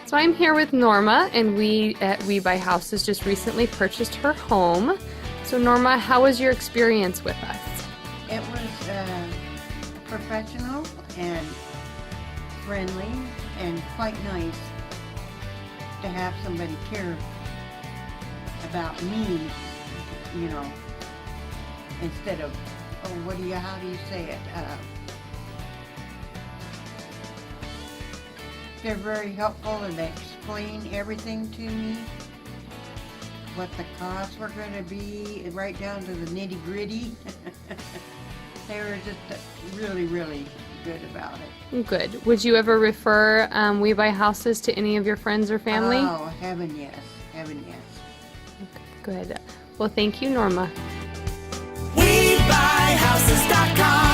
So I'm here with Norma, and we at We Buy Houses just recently purchased her home. So Norma, how was your experience with us? It was professional and friendly and quite nice to have somebody care about me, you know, instead of, oh, how do you say it? They're very helpful and they explain everything to me, what the costs were going to be, right down to the nitty gritty. They were just really, really good about it. Good. Would you ever refer We Buy Houses to any of your friends or family? Oh, heaven yes. Heaven yes. Good. Well, thank you, Norma. WeBuyHouses.com